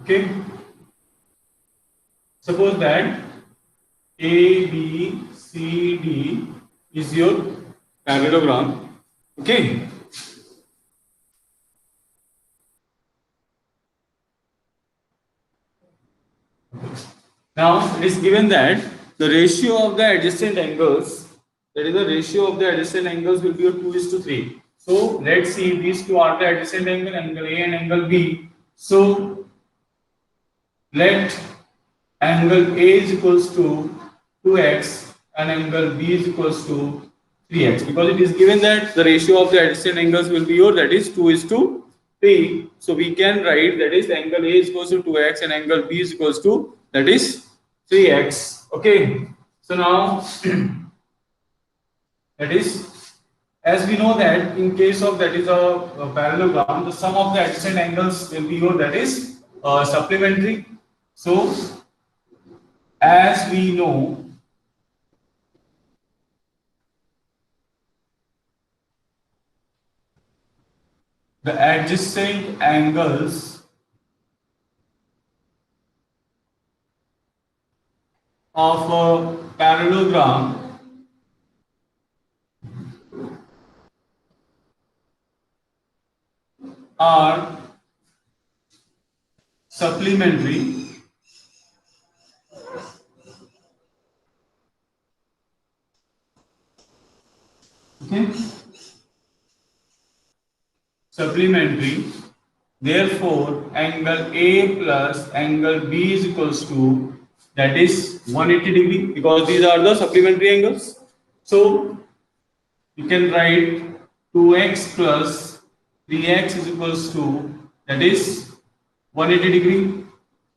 Okay, suppose that A, B, C, D is your parallelogram. Okay. Now it is given that the ratio of the adjacent angles, that is the ratio of the adjacent angles will be a 2:3. So let's see, these two are the adjacent angle, angle A and angle B. So let angle A is equals to 2x and angle B is equals to 3x, because it is given that the ratio of the adjacent angles will be your, that is 2:3. So we can write that is angle A is equals to 2x and angle B is equals to, that is 3x. Okay, so now that is, as we know that in case of that is a parallelogram, the sum of the adjacent angles will be your, that is supplementary. So as we know, the adjacent angles of a parallelogram are supplementary. Okay, supplementary. Therefore, angle A plus angle B is equals to, that is 180 degree, because these are the supplementary angles. So you can write 2x plus 3x is equals to, that is 180 degree.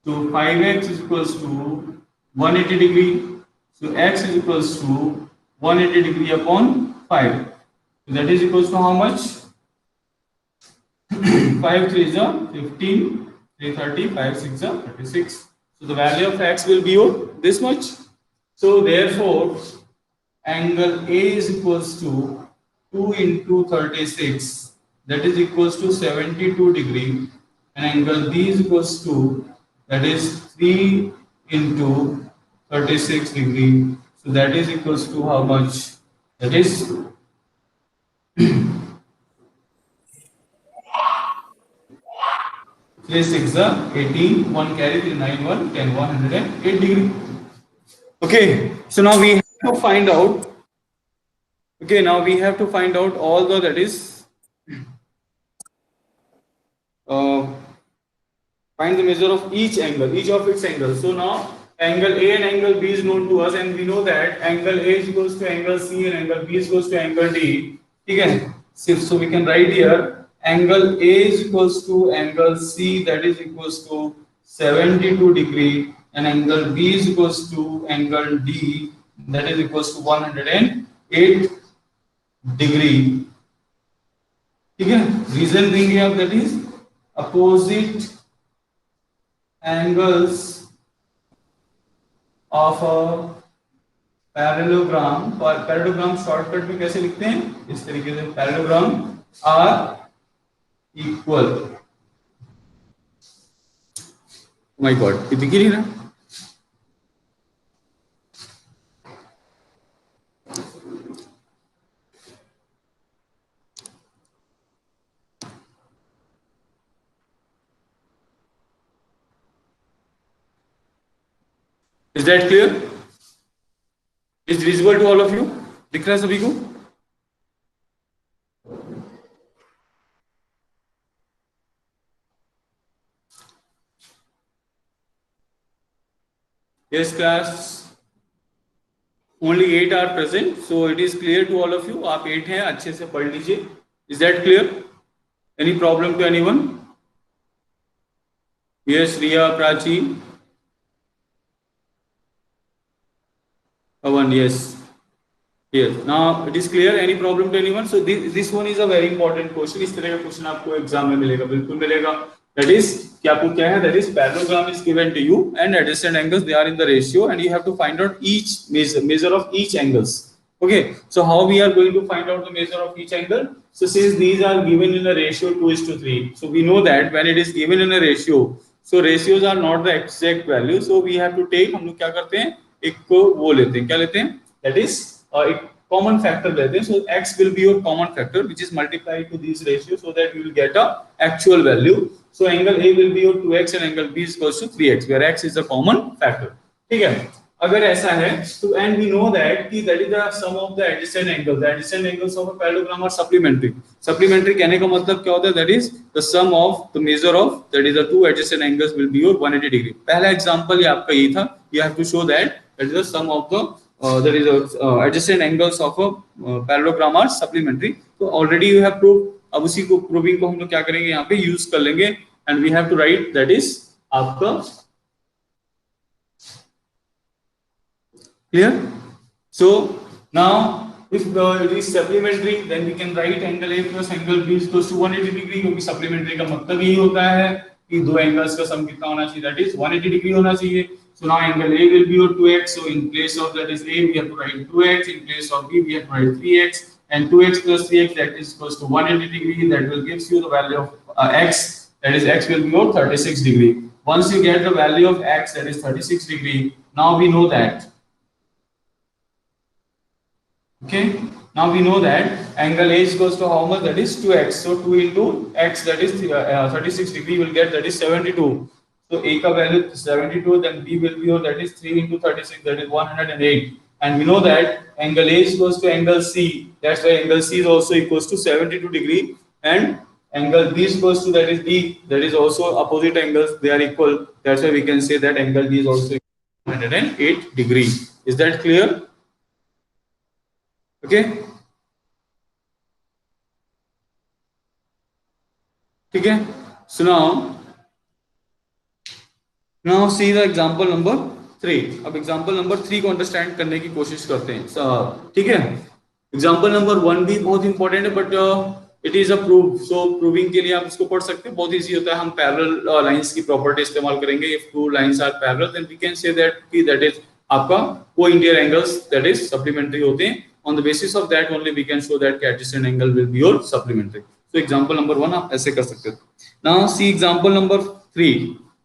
So 5x is equals to 180 degree. So x is equals to 180 degree upon 5. So that is equals to how much? 5 3 is a 15, 3 30, 5 6 is a 36. So the value of x will be this much. So therefore, angle A is equals to 2 into 36, that is equals to 72 degree, and angle B is equals to, that is 3 into 36 degree. So that is equals to how much? That is 3 6 18, 1 carry 3 9 1 10 108 degree. Okay, so now we have to find out. Okay, now we have to find out all the, that is uh, find the measure of each angle, each of its angles. So now angle A and angle B is known to us, and we know that angle A is equals to angle C and angle B is equals to angle D. Okay, so we can write here angle A is equals to angle C, that is equals to 72 degree, and angle B is equals to angle D, that is equals to 108 degree. ठीक है, reason देंगे आप, that is opposite angles of a parallelogram. और parallelogram shortcut में कैसे लिखते हैं, इस तरीके से, parallelogram are equal, my god ये दिख ही नहीं रहा, is that clear? Is visible to all of you? दिख रहा है सभी को? Yes class, only 8 are present, so it is clear to all of you. आप 8 हैं, अच्छे से पढ़ लीजिए. Is that clear? Any problem to anyone? Yes, Riya, Prachi, Pawan, yes. Yes. Now it is clear. Any problem to anyone? So this one is a very important question. इस तरह का question आपको एग्जाम में मिलेगा, बिल्कुल मिलेगा. That is, क्या आपको क्या है? That is, parallelogram is given to you and adjacent angles, they are in the ratio, and you have to find out each measure of each angles. Okay. So how we are going to find out the measure of each angle? So since these are given in a ratio 2:3, so we know that when it is given in a ratio, So ratios are not the exact value. So we have to take, हम लोग क्या करते हैं, एक को वो लेते हैं, क्या लेते हैं, that is एक common factor लेते हैं. So x will be your common factor which is multiplied to these ratios so that you will get a actual value. So angle A will be your 2x and angle B is equals to 3x where x is a common factor. ठीक है. अगर ऐसा है तो and we know that कि that is the sum of the adjacent angles. The adjacent angles of a parallelogram are supplementary. Supplementary कहने का मतलब क्या होता है, that is the sum of the measure of that is the two adjacent angles will be your 180 degree. पहला example ये आपका ये था, you have to show that that is the sum of the that is adjacent angles of a parallelogram are supplementary. तो already you have prove. अब उसी को proving को हम लोग क्या करेंगे, यहाँ पे यूज कर लेंगे and we have to write that is आपका clear. So now if it is supplementary then we can write angle A plus angle B is equals to 180 degree क्योंकि supplementary का मतलब यही होता है कि दो एंगल्स का सम कितना होना चाहिए, that is 180 डिग्री होना चाहिए. So now angle A will be your 2x. So in place of that is A we have to write 2x, in place of B we have to write 3x, and 2x plus 3x that is equals to 180 degree. That will gives you the value of x, that is x will be your 36 degree. Once you get the value of x that is 36 degree, now we know that. Okay, now we know that angle A is equals to how much, that is 2x. So 2 into x that is 36 degree will get that is 72. So A का value 72, then B will be that is 3 into 36 that is 108. And we know that angle A is equals to angle C. That's why angle C is also equals to 72 degree. And angle B is equals to that is D. That is also opposite angles. They are equal. That's why we can say that angle B is also 108 degree. Is that clear? Okay. ठीक है. So now see the example number 3. अब example number 3 को understand करने की कोशिश करते हैं. ठीक है. Example number 1 भी बहुत important है but it is a proof. So proving के लिए आप इसको पढ़ सकते हैं, बहुत easy होता है. हम parallel lines की property इस्तेमाल करेंगे. If two lines are parallel then we can say that कि that is आपका co-interior angles that is supplementary होते हैं. On the basis of that only we can show that adjacent angle will be your supplementary. So example number 1 आप ऐसे कर सकते हो. Now see example number 3.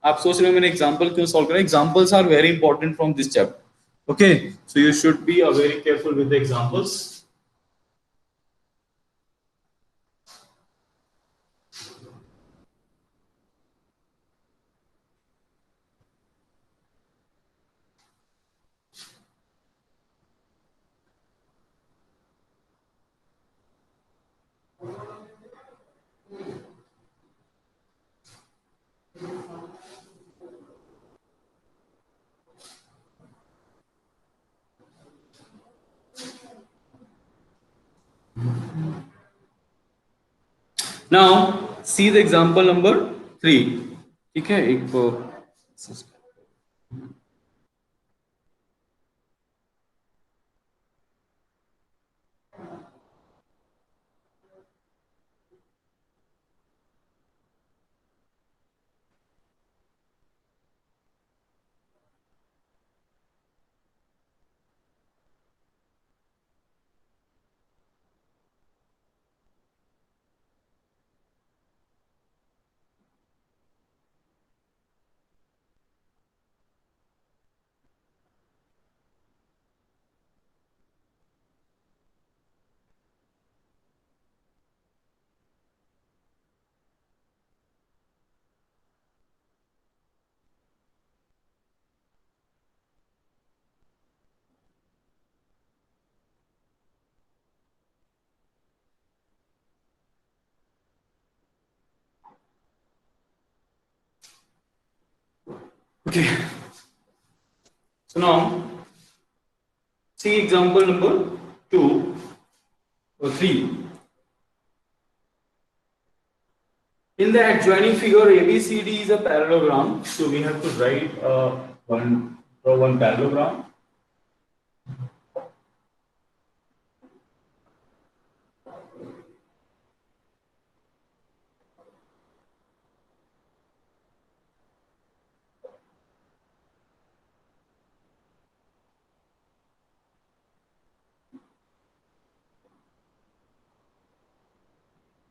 आप सोच रहे हो मैंने एग्जांपल क्यों सॉल्व करा. Examples are very important from this chapter. Okay, so you should be very careful with the examples. Now see the example number 3. ठीक है, एक okay. So now see example number 2 or 3. In the adjoining figure ABCD is a parallelogram, so we have to write one parallelogram.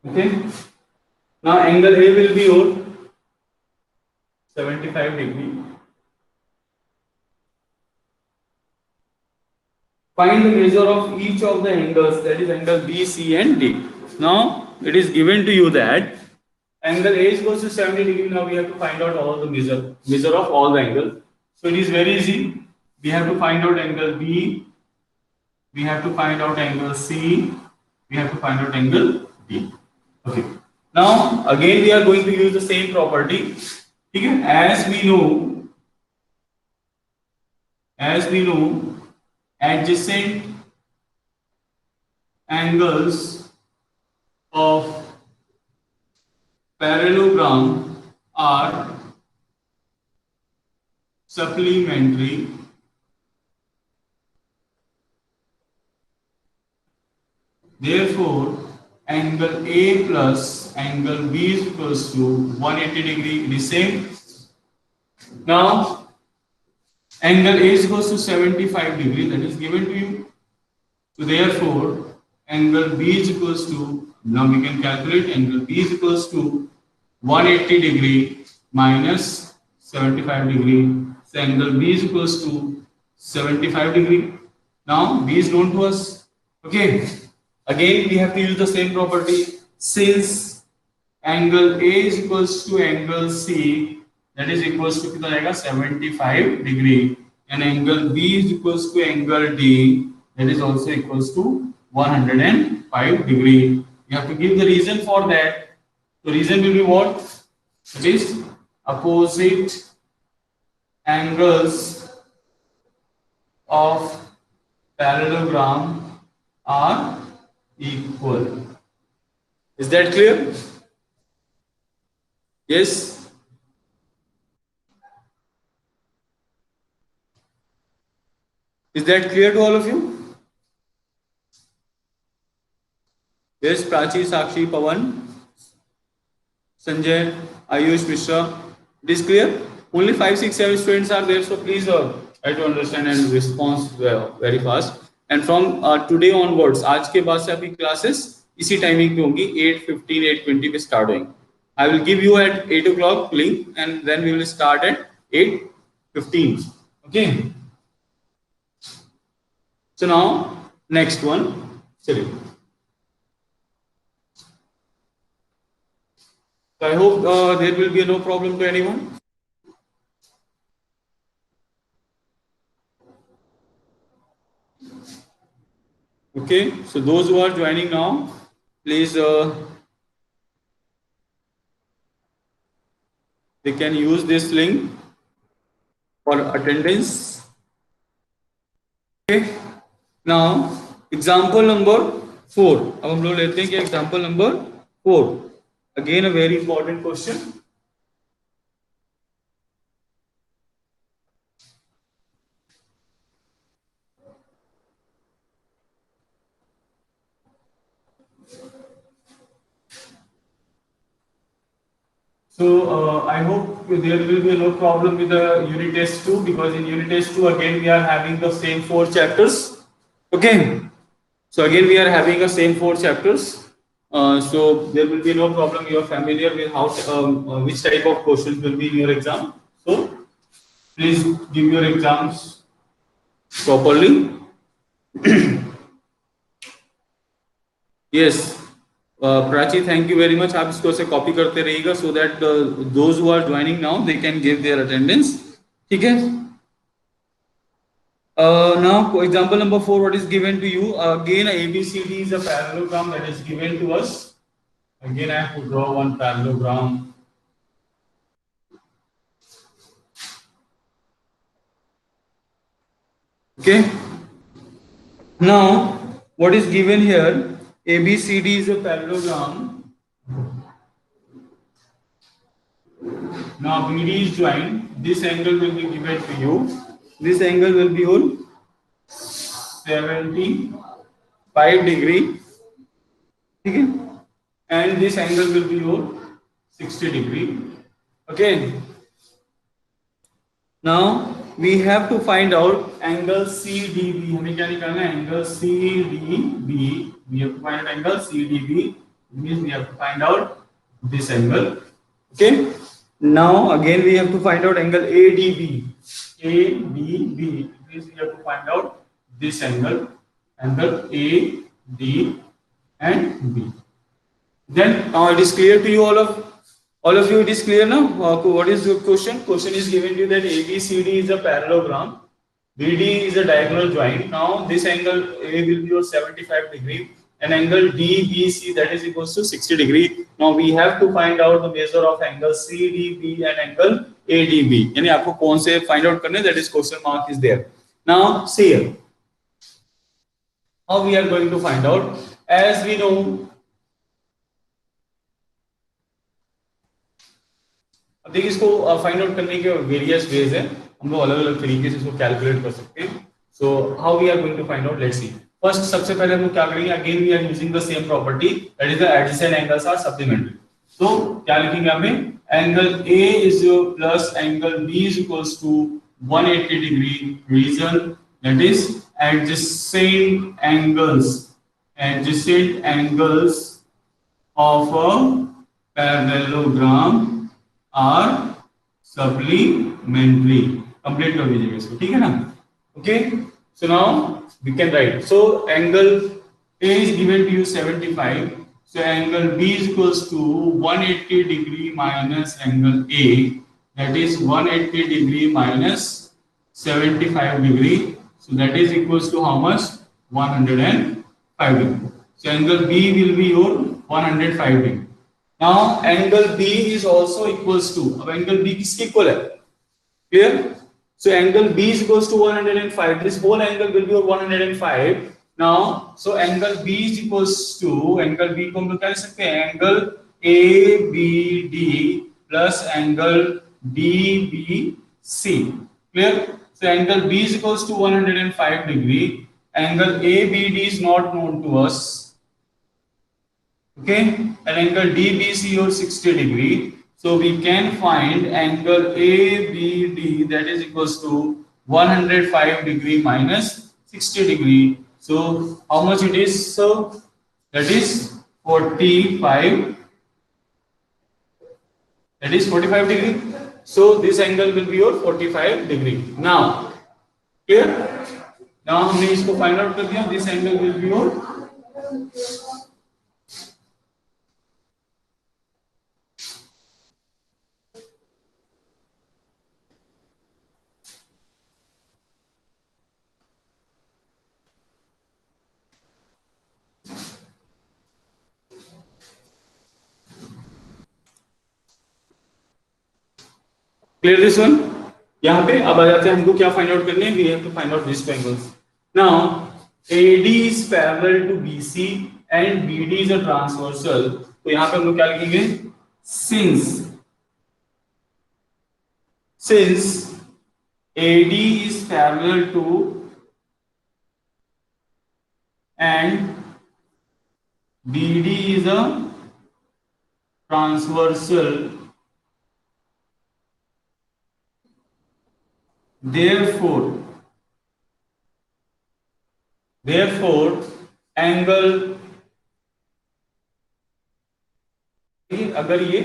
Okay. Now angle A will be your 75 degree. Find the measure of each of the angles, that is angle B, C and D. Now it is given to you that angle A is equals to 70 degree. Now we have to find out all the measure of all the angles. So it is very easy. We have to find out angle B, we have to find out angle C, we have to find out angle D. Okay. Now again we are going to use the same property. Okay. As we know, adjacent angles of parallelogram are supplementary. Therefore, angle A plus angle B is equals to 180 degree. It is same. Now, angle A is equals to 75 degree. That is given to you. So therefore, angle B is equals to, now we can calculate angle B is equals to 180 degree minus 75 degree. So angle B is equals to 75 degree. Now B is known to us. Okay. Again we have to use the same property. Since angle A is equals to angle C, that is equals to 75 degree, and angle B is equals to angle D, that is also equals to 105 degree. You have to give the reason for that. The reason will be what? It is opposite angles of parallelogram are equal. Is that clear? Yes. Is that clear to all of you? Yes, Prachi, Sakshi, Pawan, Sanjay, Ayush, Mishra. It is clear? Only 5, 6, 7 students are there, so please try to understand and respond very fast. And from today onwards, आज के बाद से आपकी classes इसी timing पे होंगी, 8:15, 8:20 पे start होंगी. I will give you at 8 o'clock link, and then we will start at 8:15. Okay. So now next one, chलिए. So I hope there will be no problem to anyone. Okay, so those who are joining now, please they can use this link for attendance. Okay, now example number 4. अब हम लोग लेते हैं कि example number 4. Again a very important question. So I hope there will be no problem with the unit test 2, because in unit test 2 again we are having the same 4 chapters. Okay, so again we are having the same 4 chapters. So there will be no problem. You are familiar with how which type of questions will be in your exam. So please give your exams properly. Yes. Prachi, thank you very much. आप इसको से copy करते रहिएगा, so that those who are joining now they can give their attendance. ठीक है? Now example number 4, what is given to you? Again ABCD is a parallelogram that is given to us. Again I have to draw one parallelogram. Okay. Now what is given here? ABCD is a parallelogram. Now BD is joined. This angle will be given to you. This angle will be on 75 degree. Okay? And this angle will be on 60 degree. Okay. Now we have to find out angle CDB. हमें क्या निकालना है? Angle CDB. We have to find out angle CDB. It means we have to find out this angle. Okay. Now again we have to find out angle ADB. ADB. This we have to find out this angle, angle AD and B. Then now it is clear to you all of you. It is clear now. What is your question? Question is given to you that ABCD is a parallelogram. BD is a diagonal joint. Now this angle A will be your 75 degree and angle DBC that is equals to 60 degree. Now we have to find out the measure of angle CDB and angle ADB. यानी आपको कौन से find out करने, that is question mark is there. Now see here. How we are going to find out? As we know, अब देखिए इसको find out करने के वेरियस वेज है, हम लोग अलग अलग तरीके से इसको कैलकुलेट कर सकते हैं. So how we are going to find out, let's see. First सबसे पहले हम लोग क्या करेंगे, again we are using the same property, that is the adjacent angles are supplementary. तो क्या लिखेंगे हमें, angle A is plus angle B is equals to 180 degree reason, that is adjacent angles of a parallelogram are supplementary. Complete कर दीजिएगा इसको, ठीक है ना. Okay, so now we can write. So angle A is given to you 75. So angle B is equals to 180 degree minus angle A, that is 180 degree minus 75 degree. So that is equals to how much? 105 degree. So angle B will be your 105 degree. Now angle B is also equals to, अब angle B किसके equal है, clear? So angle B is equals to 105. This whole angle will be 105. Now so angle B is equals to, angle B को हम लोग क्या लिख सकते हैं, angle ABD plus angle DBC, clear? So angle B is equals to 105 degree. Angle ABD is not known to us. Okay, and angle DBC or 60 degree. So we can find angle ABD, that is equals to 105 degree minus 60 degree. So how much it is? So that is 45. That is 45 degree. So this angle will be your 45 degree. Now clear? Now हमने इसको find out कर दिया. This angle will be your clear this one. यहाँ पे अब आ जाते हैं, हमको क्या फाइंड आउट करने हैं, we have to find out this angles. Now AD is parallel to BC and BD is a transversal. तो यहाँ पे हम लोग क्या लिखेंगे, since AD is parallel to and BD is a transversal, therefore angle, अगर ये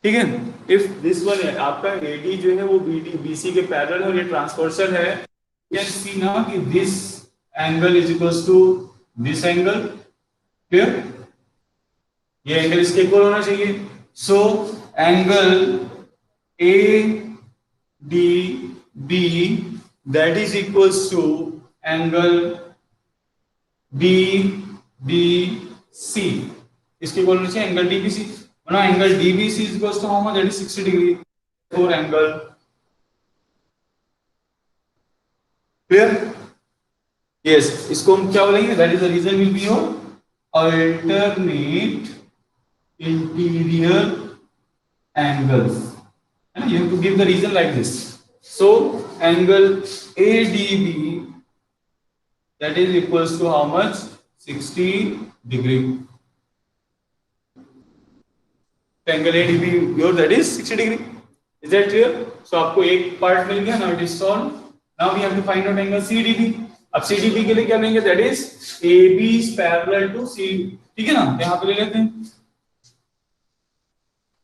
ठीक है, इफ दिस वन है आपका AD जो है वो BC के पैरेलल और ये ट्रांसवर्सल है, यू कैन सी ना कि this angle is equals to this angle, clear? ये एंगल इसके इक्वल होना चाहिए. So angle ADB that is equals to angle DBC, इसके इक्वल होना चाहिए angle DBC. Now angle DBC is equals to how much? That is 60 degree. For angle, clear? Yes, इसको हम क्या बोलेंगे? That is the reason will be your alternate interior angles. And you have to give the reason like this. So angle ADB, that is equals to how much? 60 degree. Angle ADB your that is 60 degree. Is that clear? So आपको एक part मिल गया. Now it is solved. Now we have to find out angle CDB. अब CDB के लिए क्या लेंगे? That is AB is parallel to C. ठीक है ना, यहाँ पे ले लेते हैं.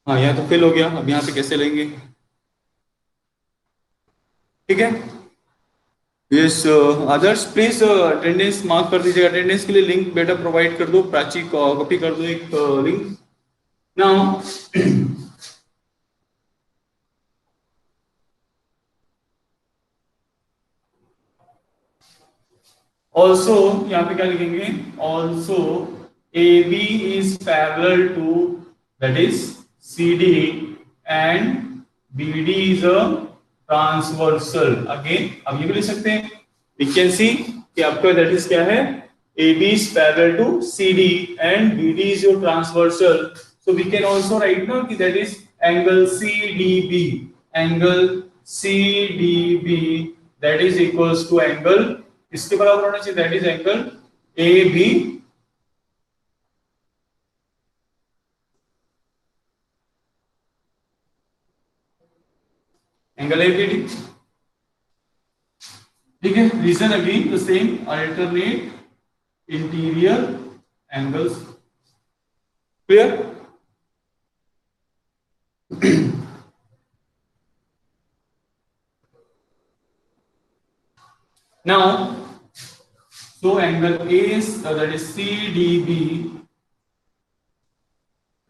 हाँ यहाँ तो फिल हो गया, अब यहाँ पे कैसे लेंगे? ठीक है। Yes others please attendance mark कर दीजिएगा। अटेंडेंस के लिए लिंक बेटा प्रोवाइड कर दो, प्राची कॉपी कर दो एक लिंक नाउ। ऑल्सो यहाँ पे क्या लिखेंगे? Also A B is parallel to that is C D and B D is a transversal. Again अब ये भी लिख सकते हैं, वी कैन सी कि आपका दैट इज क्या है? A B is parallel to C D and B D is your transversal. So we can also write now कि that is angle C D B. Angle C D B that is equals to angle इसके बराबर होना चाहिए, that is angle A B angle A B D. ठीक है, reason again the same, alternate interior angles. Clear? Now so angle A is that is CDB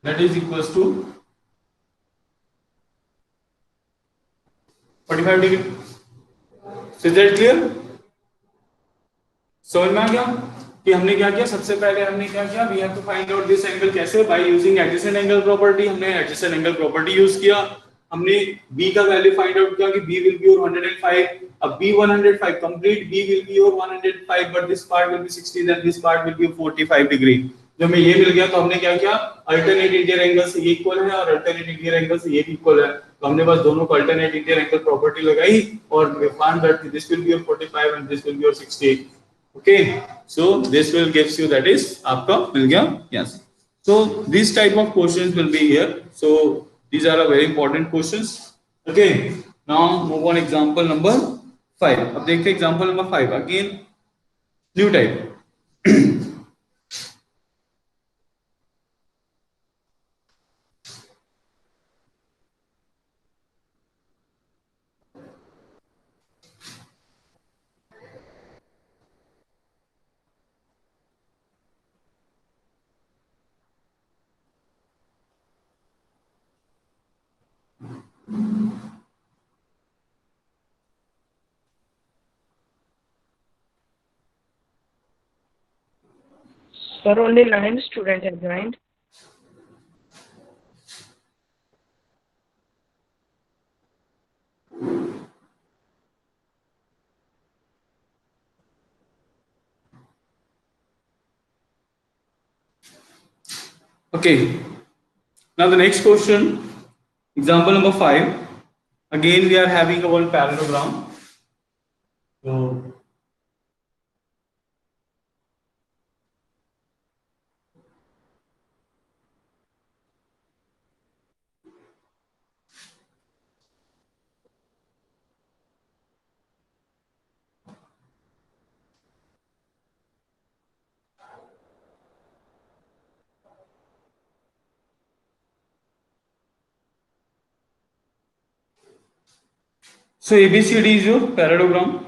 that is equals to 45 degree. So is that clear? समझ में आ गया कि हमने क्या किया? सबसे पहले हमने क्या किया? We have to find out this angle. कैसे? By using adjacent angle property. हमने एडजेसेंट एंगल प्रॉपर्टी यूज किया, हमने b का वैल्यू फाइंड आउट किया कि b विल बी योर 105। अब b 105 complete, b will be your 105 but this part will be 60 then this part will be 45 degree. जब हमें ये मिल गया तो हमने क्या किया? अल्टरनेट इंटीरियर एंगल से ये इक्वल है और अल्टरनेट इंटीरियर एंगल से ये भी इक्वल है, तो हमने बस दोनों को अल्टरनेट इंटीरियर एंगल प्रॉपर्टी लगाई और we found that this will be your 45 and this will be your 60। okay, so this will gives you that is आपका मिल गया। yes, so this type of questions will be here, so these are a very important questions। okay, now move on example number 5। अब देखते हैं example number 5 again new type। Sir, only 9 students have joined. okay, now the next question, example number 5, again we are having a one parallelogram। so so ABCD is your parallelogram।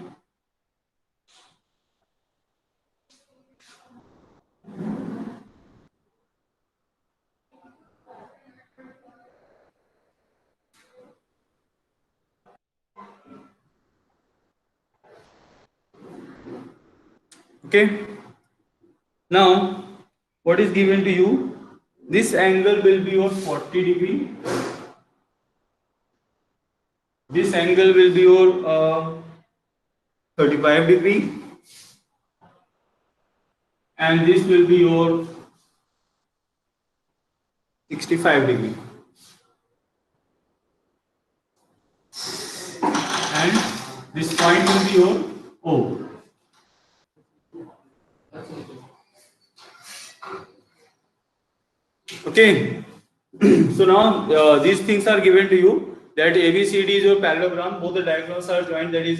okay, now what is given to you? This angle will be your 40 degree, this angle will be your 35 degree, and this will be your 65 degree, and this point will be your O। okay, so now these things are given to you that ABCD is your parallelogram, both the diagonals are joined, that is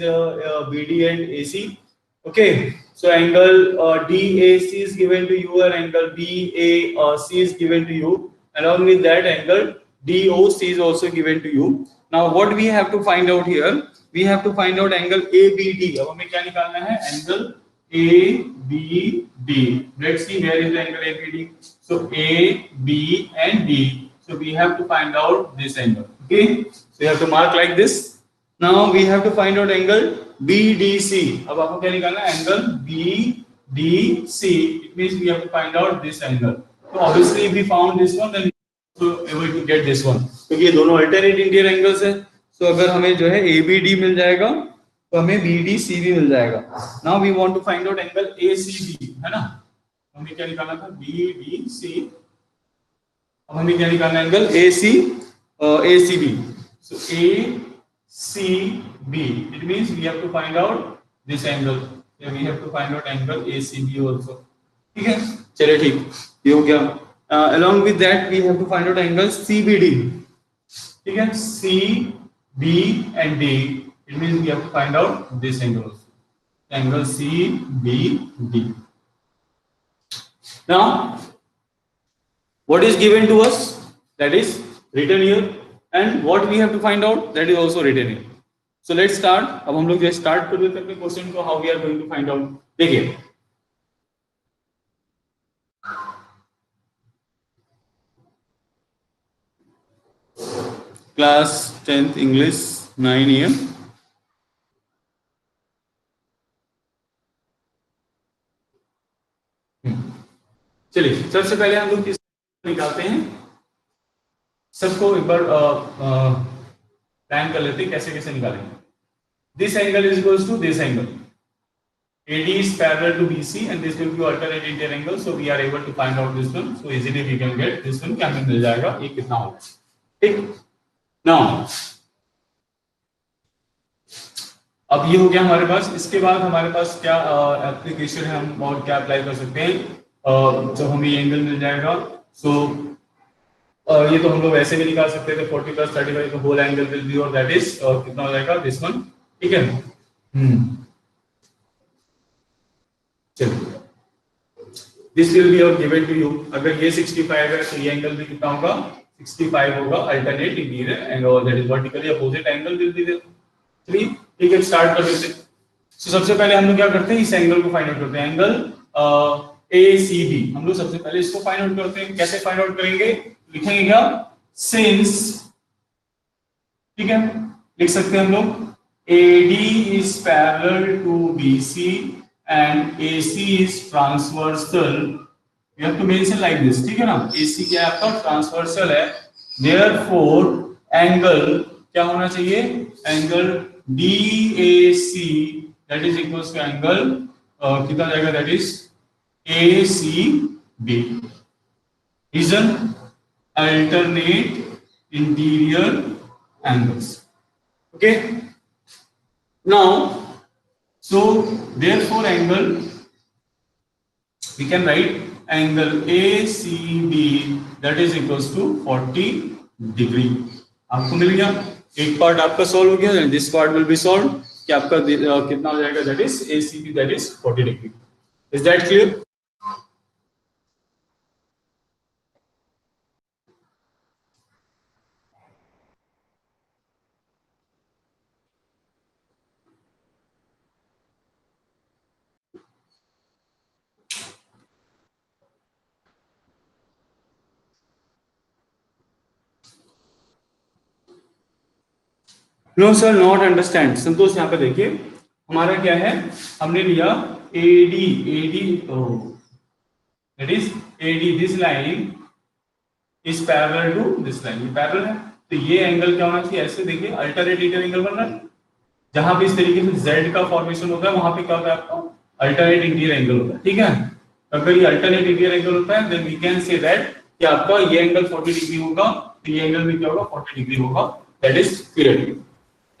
BD and AC। okay, so angle DAC is given to you and angle BAC is given to you, along with that angle DOC is also given to you. Now what we have to find out here, we have to find out angle ABD. अब हमें क्या निकालना है, angle ABD. Let's see where is the angle ABD. So A, B and D. So we have to find out this angle. Okay, so you have to mark like this. Now we have to find out angle BDC. अब आपको क्या निकालना है, angle BDC. It means we have to find out this angle. So obviously if we found this one, then so able to get this one, क्योंकि ये दोनों alternate interior angles है. सो अगर हमें जो है ABD मिल जाएगा तो हमें BDC भी मिल जाएगा. Now we want to find out angle ACB, है ना. हमें क्या निकालना था, BDC. अब हमें क्या निकालना है, angle ACB. So ACB, it means we have to find out this angle. We have to find out angle ACB also. ठीक है, चलिए ठीक, ये हो गया. Along with that we have to find out angle CBD. ठीक है, CB and D. It means we have to find out this angle also. Angle CBD. Now, what is given to us? That is written here, and what we have to find out, that is also written here. So let's start. अब हम लोग जो start कर देते हैं अपने question को, how we are going to find out. देखिए, क्लास 10th इंग्लिश 9 AM. चलिए सबसे पहले हम लोग किस निकालते हैं, सबको एक बार प्लान कर लेते हैं कैसे कैसे निकालेंगे. This angle is equals to this angle. AD is parallel to BC and this will be alternate interior angle, so we are able to find out this one. So easily we can get this one, क्या हमें मिल जाएगा, ये कितना होगा. ठीक, now अब ये हो गया हमारे पास. इसके बाद हमारे पास क्या एप्लीकेशन है, हम और क्या अप्लाई कर सकते हैं. जब हमें ये एंगल मिल जाएगा, सो ये तो हम लोग ऐसे भी निकाल सकते थे, 40 + 35 का होल एंगल विल बी, और दैट इज कितना हो जाएगा, दिस वन. ठीक है, चलिए, दिस विल बी और गिवन टू यू. अगर ये 65 है तो ये एंगल भी कितना होगा, 65 होगा. Alternate interior angle, that is vertically opposite angle will be there. चलिए ठीक है, स्टार्ट कर देते हैं. तो सबसे पहले हम लोग क्या करते हैं, इस एंगल को फाइंड आउट करते हैं. एंगल ACB हम लोग सबसे पहले इसको फाइंड आउट करते हैं. कैसे फाइंड आउट करेंगे, लिखेंगे क्या, सिंस. ठीक है, लिख सकते हैं हम लोग, AD is parallel to BC and AC is transversal. You have to mention like this. ठीक है ना, AC क्या है आपका, ट्रांसवर्सल है. Therefore एंगल क्या होना चाहिए, angle DAC that is equals to angle कितना जाएगा, that is ACB is an alternate interior angles. Okay, now so therefore angle, we can write angle ACB that is equals to 40 degree. आपको मिल गया, एक part आपका solve हो गया. This part will B solve कि आपका कितना हो जाएगा, that is ACB that is 40 degree. Is that clear? No sir, not understand. Santosh यहाँ पे देखिए, हमारा क्या है, हमने लिया AD that is AD, this line is parallel to this line. ये पैरेलल है, तो ये एंगल क्या होना चाहिए, ऐसे देखिए अल्टरनेट इंटीरियर एंगल बन रहा है. जहां पे इस तरीके से Z का फॉर्मेशन होता है, वहां पे क्या होता है आपका, अल्टरनेट इंटीरियर एंगल होता है. ठीक है, अगर ये अल्टरनेट इंटीरियर एंगल होता है, then we can say that कि आपका ये एंगल 40 डिग्री होगा, तो ये एंगल भी क्या होगा, 40 डिग्री होगा. That is clear.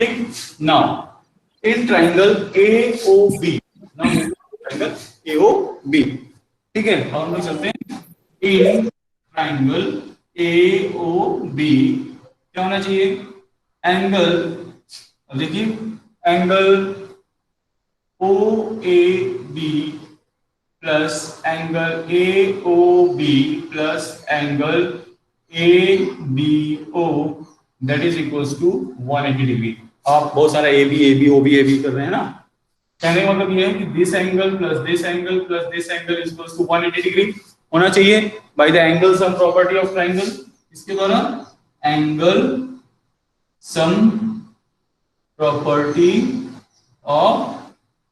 ठीक, now in triangle AOB, now triangle AOB. ठीक है, और हम लोग चलते हैं इन ट्रायंगल AOB. क्या होना चाहिए, एंगल, देखिए angle OAB plus angle AOB plus angle ABO that is equals to 180 degree. आप बहुत सारा AB कर रहे हैं ना, कहने का मतलब ये है कि this angle plus this angle plus this angle is equals to 180 degree होना चाहिए by the angle sum property of triangle. इसके द्वारा angle sum property of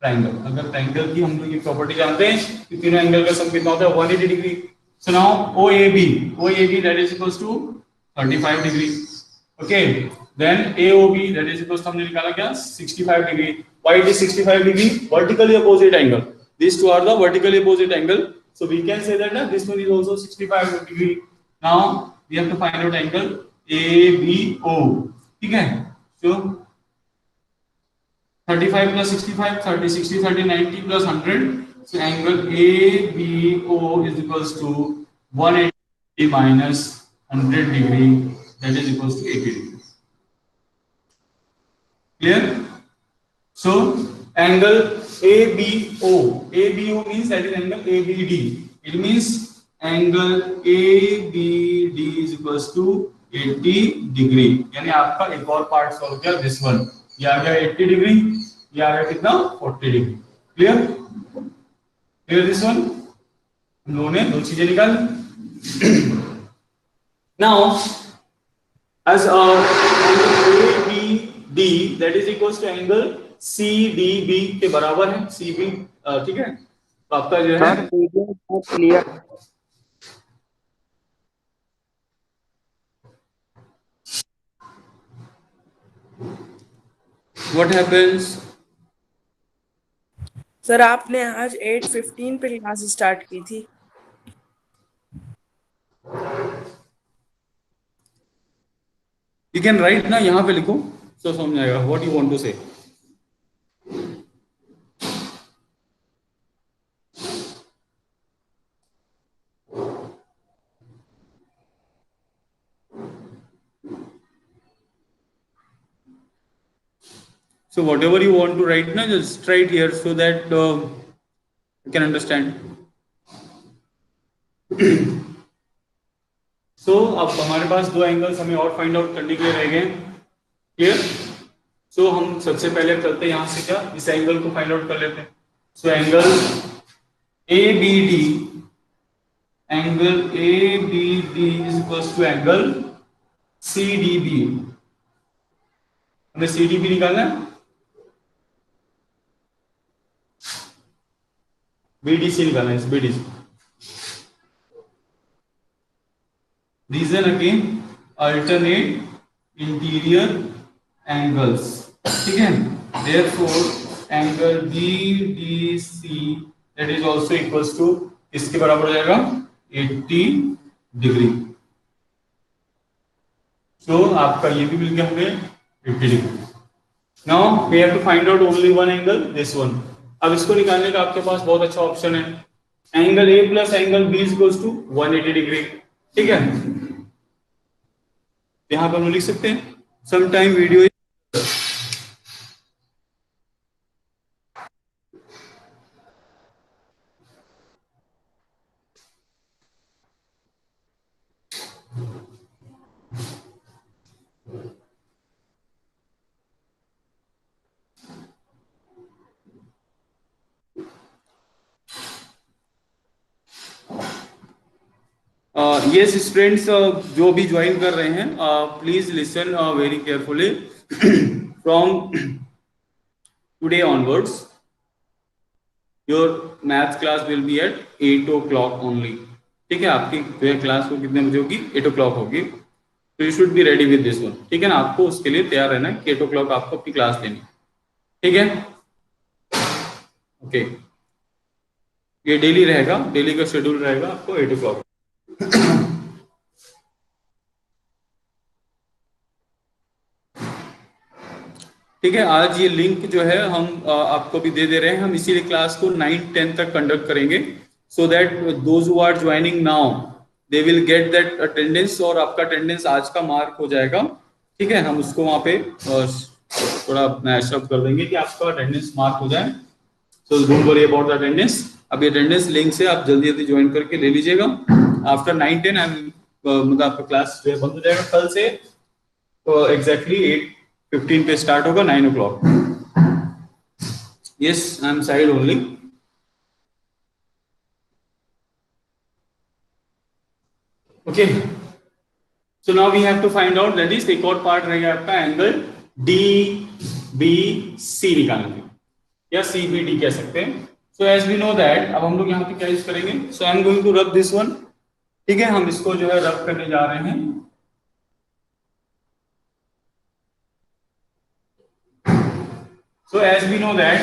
triangle, अगर ट्रायंगल की हम लोग ये प्रॉपर्टी जानते हैं कि तीनों एंगल का सम कितना होता है 180 degree. So now OAB that is equals to 35 degree. Okay, then AOB that is equals to हमने निकाला क्या 65 degree. Why it is 65 degree? Vertically opposite angle. These two are the vertically opposite angle. So we can say that this one is also 65 degree. Now we have to find out angle ABO. ठीक है? So 35 plus 65, 30, 60, 30, 90 plus 100. So angle ABO is equals to 180 minus 100 degree. That is equals to 80 degree. Clear? So angle ABO means that is angle ABD. It means angle ABD is equals to 80 degree. यानी आपका एक और part solve किया this one, ये आ गया 80 degree, ये आ गया कितना 40 degree. Clear? Clear this one? हम लोगों ने दो चीजें निकाली। Now as angle ABD that is equals to angle CDB के बराबर है, CB ठीक है, तो आपका जो है क्लियर। What happens? सर आपने आज 8:15 पे क्लास स्टार्ट की थी। You can write ना, यहाँ पे लिखो तो समझ आएगा what you want to say. So whatever you want to write ना, just write here so that you can understand. So अब हमारे पास दो एंगल्स हमें और फाइंड आउट करने के लिए रह गए। क्लियर? सो हम सबसे पहले करते हैं यहाँ से क्या, इस एंगल को फाइंड आउट कर लेते हैं। So angle ABD is equals to angle CDB। हमें CDB निकालना है, BDC निकालना है, BDC। Reason again alternate interior angles, ठीक है। Therefore angle BDC that is also equals to इसके बराबर हो जाएगा 80 डिग्री। सो आपका ये भी मिल गया हमें 50 degree. Now we have to find out only one angle, this one. अब इसको निकालने का आपके पास बहुत अच्छा ऑप्शन है, angle A plus angle B is equals to 180 degree. ठीक है, यहां पर हम लिख सकते हैं समटाइम वीडियो यस स्टूडेंट्स, जो भी ज्वाइन कर रहे हैं please listen very carefully. From today onwards your math class will be at 8 o'clock only. ठीक है, आपकी जो है क्लास को कितने बजे होगी, 8 o'clock होगी। तो you should be ready with this one. ठीक है ना, आपको उसके लिए तैयार रहना है कि 8 o'clock आपको अपनी क्लास लेनी। ठीक है, ओके, ये डेली रहेगा, डेली का शेड्यूल रहेगा आपको 8 o'clock। ठीक है, आज ये लिंक जो है हम आपको भी दे रहे हैं। हम इसीलिए क्लास को 9-10 तक कंडक्ट करेंगे, so that those who are joining now they will get that attendance, और आपका अटेंडेंस आज का मार्क हो जाएगा। ठीक है, हम उसको वहां पे थोड़ा मैशअप कर देंगे कि आपका अटेंडेंस मार्क हो जाए। So don't worry about the attendance. अब ये अटेंडेंस लिंक से आप जल्दी जल्दी ज्वाइन करके ले लीजिएगा। आफ्टर 9-10 आई मतलब आपका क्लास जो है बंद हो जाएगा कल से, तो एग्जैक्टली 8:15 पे स्टार्ट होगा 9 o'clock. Yes, I'm side only. Okay. So now we have to find out, that is एक और पार्ट रहेगा आपका एंगल डी बी सी निकालने में, या सी बी डी कह सकते हैं. So as we know that, अब हम लोग यहाँ पे क्या यूज करेंगे. So I am going to rub this one. ठीक है, हम इसको जो है रब करने जा रहे हैं. So as we know that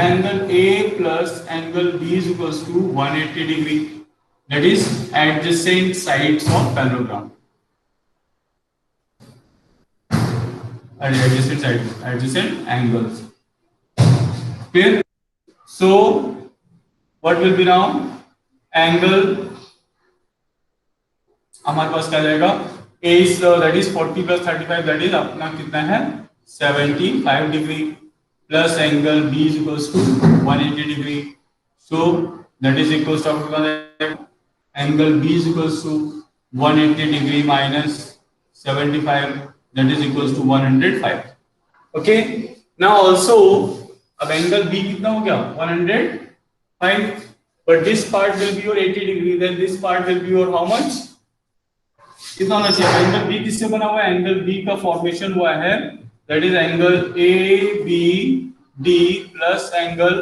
angle A plus angle B is equals to 180 degree. That is adjacent sides of parallelogram. And adjacent sides, adjacent angles. Clear? So what will be now? Angle हमारे पास क्या जाएगा? A is that is 40 plus 35, that is अपना कितना है 75 degree. Plus angle B is equals to 180 degree. So that is equals to angle B is equals to 180 degree minus 75, that is equals to 105. Okay. Now also अब angle B कितना हो गया 105, but this part will be your 80 degree, then this part will be your how much, कितना होना चाहिए. Angle B किससे बना हुआ है? एंगल B का फॉर्मेशन हुआ है, that is angle ABD plus angle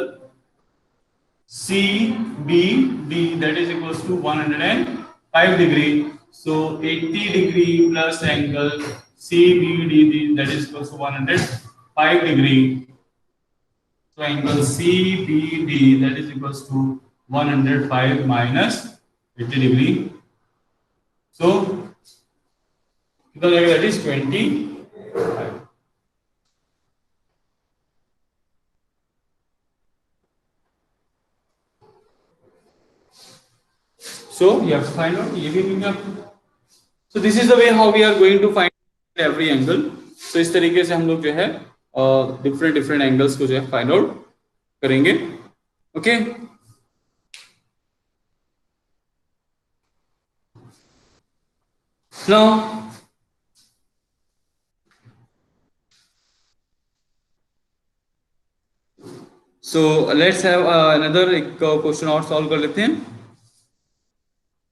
CBD, that is equals to 105 degree. So 80 degree plus angle CBD, that is equals to 105 degree. So angle CBD, that is equals to 105 minus 80 degree. So that is 25. So you have to find out. ये भी मिल गया आपको. So this is the way how we are going to find every angle. So इस तरीके से हम लोग जो है different angles को जो है find out करेंगे. Okay. Now so let's have another question और solve कर लेते हैं.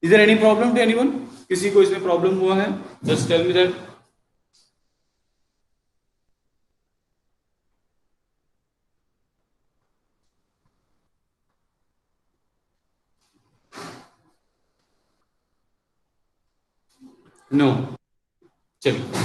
Is there any problem to anyone? किसी को इसमें प्रॉब्लम हुआ है? Just tell me that. No. चलिए.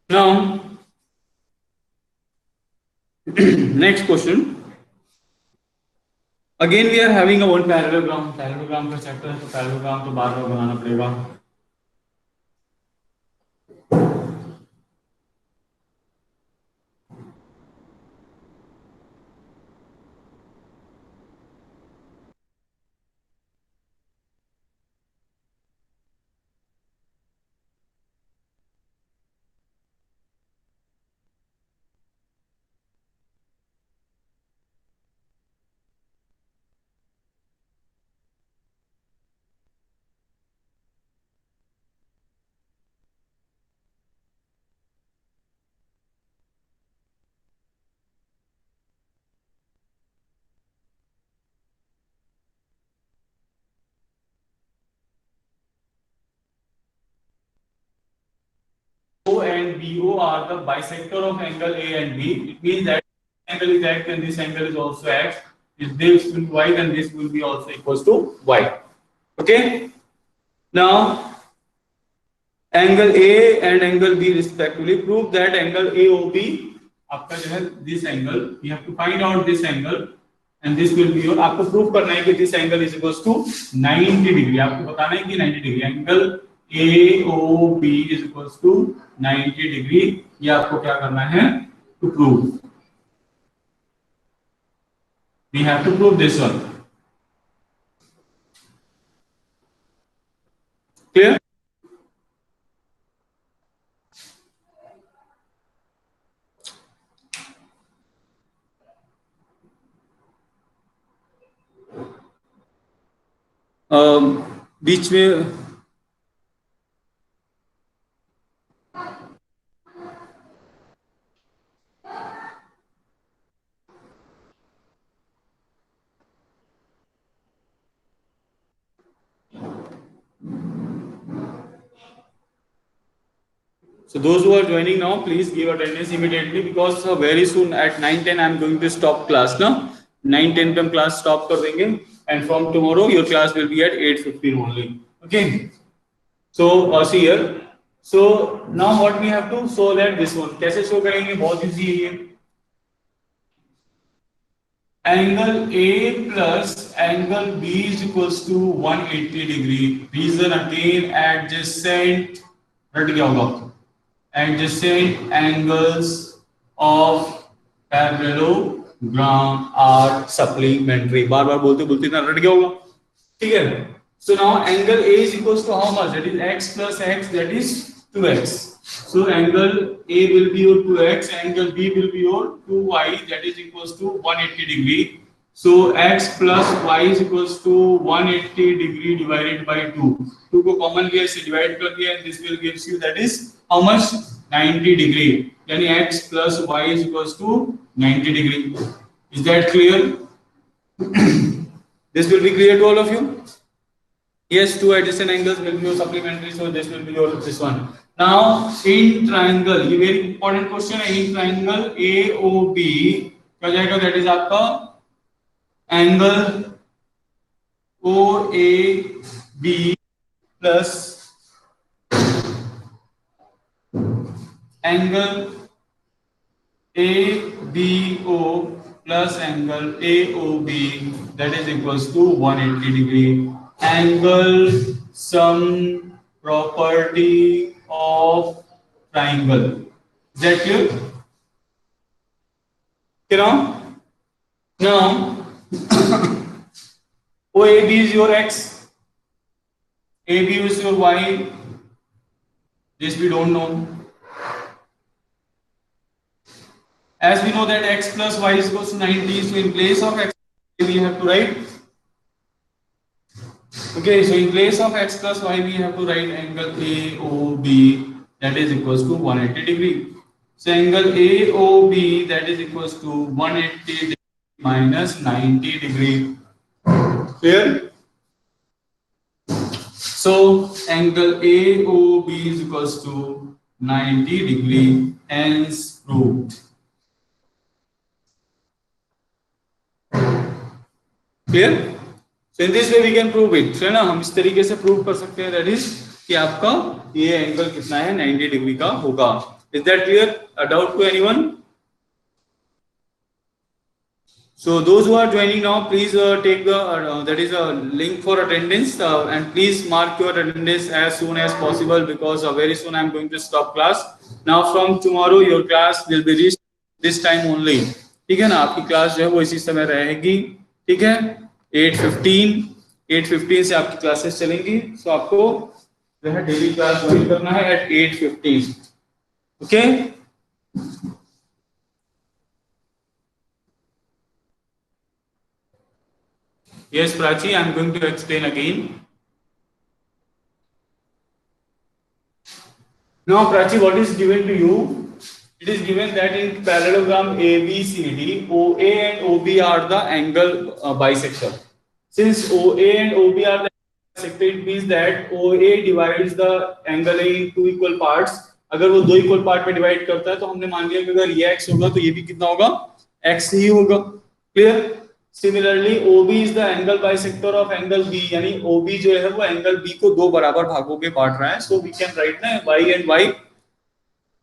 Now next question. Again we are having a one parallelogram. Parallelogram का चैप्टर है, तो parallelogram तो बार बार बनाना पड़ेगा. O and BO are the bisector of angle A and B. It means that this angle is X and this angle is also X. If this will be Y, then this will be also equals to Y. Okay. Now, angle A and angle B respectively, prove that angle A O B आपका जो है this angle, you have to find out this angle and this will be your, आपको prove करना है कि this angle is equals to 90 degree, आपको बताना है कि 90 degree angle A O B is equals to 90 degree, ये आपको क्या करना है to prove, we have to prove this one, clear? बीच में so those who are joining now, please give attendance immediately because very soon at 9:10 I am going to stop class now. 9:10 पे हम class stop कर देंगे and from tomorrow your class will be at 8:15 only. Okay. So see here. So now what we have to show that this one. कैसे show करेंगे? बहुत easy है ये. Angle A plus angle B is equals to 180 degree. Reason again adjacent. हट गया होगा. Adjacent angles of parallelogram are supplementary. बार बार बोलते बोलते इतना रट गया होगा, ठीक है? So now angle A is equals to how much? That is x plus x, that is 2x. So angle A will be your 2x, angle B will be your 2y, that is equals to 180 degree. So x plus y is equals to 180 degree divided by 2. 2 को common लिया, इसे divide कर दिया, and this will gives you that is how much? 90 degree. यानी x plus y is equals to 90 degree. Is that clear? This will be clear to all of you. Yes, two adjacent angles will be your supplementary, so this will be your this one. Now in triangle, ये very important question है. In triangle AOB क्या जाएगा? That is आपका angle OAB plus angle ABO plus angle AOB, that is equals to 180 degree. Angle sum property of triangle. Is that clear? Now OAB is your x, AB is your y. This we don't know. As we know that x plus y is equals to 90, so in place of x we have to write. Okay, so in place of x plus y we have to write angle AOB, that is equals to 180 degree. So angle AOB, that is equals to 180 degree minus 90 degree. Clear? So angle AOB is equals to 90 degree, hence proved. Clear? So in this way we can prove it, है ना? हम इस तरीके से prove कर सकते हैं, that is कि आपका ये एंगल कितना है, 90 डिग्री का होगा. Is that clear? A doubt to anyone? So those who are joining now, please take the that is a link for attendance and please mark your attendance as soon as possible because very soon I am going to stop class. Now from tomorrow your class will be reached this time only. ठीक है ना? आपकी class जो है वो इसी समय रहेगी, ठीक है? 8:15 से आपकी क्लासेस चलेंगी. सो आपको जो है डेली क्लास ज्वाइन करना है at 8:15. Okay? Yes, Prachi, I am going to explain again. Now, Prachi, what is given to you? It is given that in parallelogram ABCD, OA and OB are the angle bisector. Since OA and OB are the bisector, it means that OA divides the angle in two equal parts. अगर वो दो equal part में divide करता है तो हमने मान लिया कि अगर ये x होगा तो ये भी कितना होगा? x ही होगा. Clear? Similarly, OB is the angle bisector of angle B, यानी OB जो है वो एंगल B को दो बराबर भागों में बांट रहा है. So we can write ना Y and Y.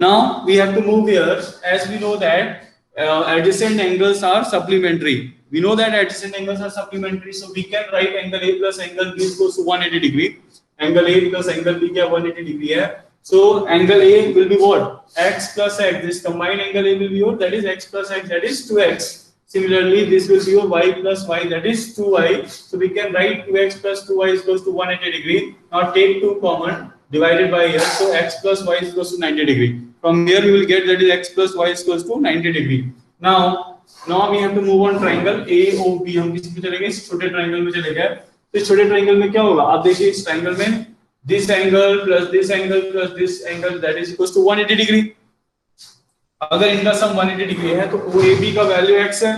Now we have to move here, as we know that adjacent angles are supplementary. We know that adjacent angles are supplementary, so we can write angle A plus angle B is equals to 180 degree. Angle A plus angle B क्या 180 degree है. So angle A will be what? X plus X. This combined angle A will be what? That is X plus X. That is 2X. Similarly, this will be your Y plus Y. That is 2Y. So we can write 2X plus 2Y is equals to 180 degree. Now take 2 common, divided by here. So X plus Y is equals to 90 degree. From here you will get that is X plus Y is equals to 90 degree. Now we have to move on triangle AOB. हम किस पे चलेंगे? इस छोटे triangle में चलेंगे. तो इस छोटे ट्रायंगल में क्या होगा? आप देखिए इस ट्रायंगल में this angle plus this angle plus this angle that is equals to 180 degree. अगर इनका सम 180 डिग्री है तो OAB का वैल्यू x है.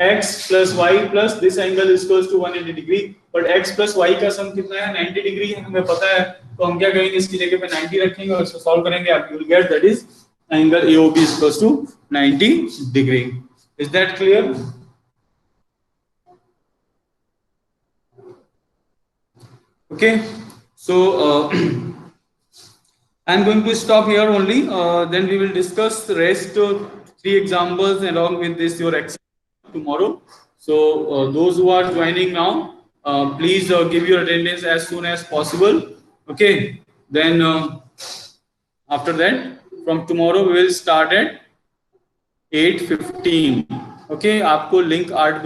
x plus y plus this angle is equals to 180 degree. But x plus y का सम कितना है? 90 degree है, हमें पता है. तो हम क्या करेंगे? इसकी जगह पे 90 रखेंगे और इसको सॉल्व करेंगे. आप you will get that is angle AOB is equals to 90 degree. Is that clear? Okay. So I'm going to stop here only. Then we will discuss the rest 3 examples along with this your exam tomorrow. So those who are joining now, please give your attendance as soon as possible. Okay. Then after that, from tomorrow we will start at 8:15. Okay. आपको link 8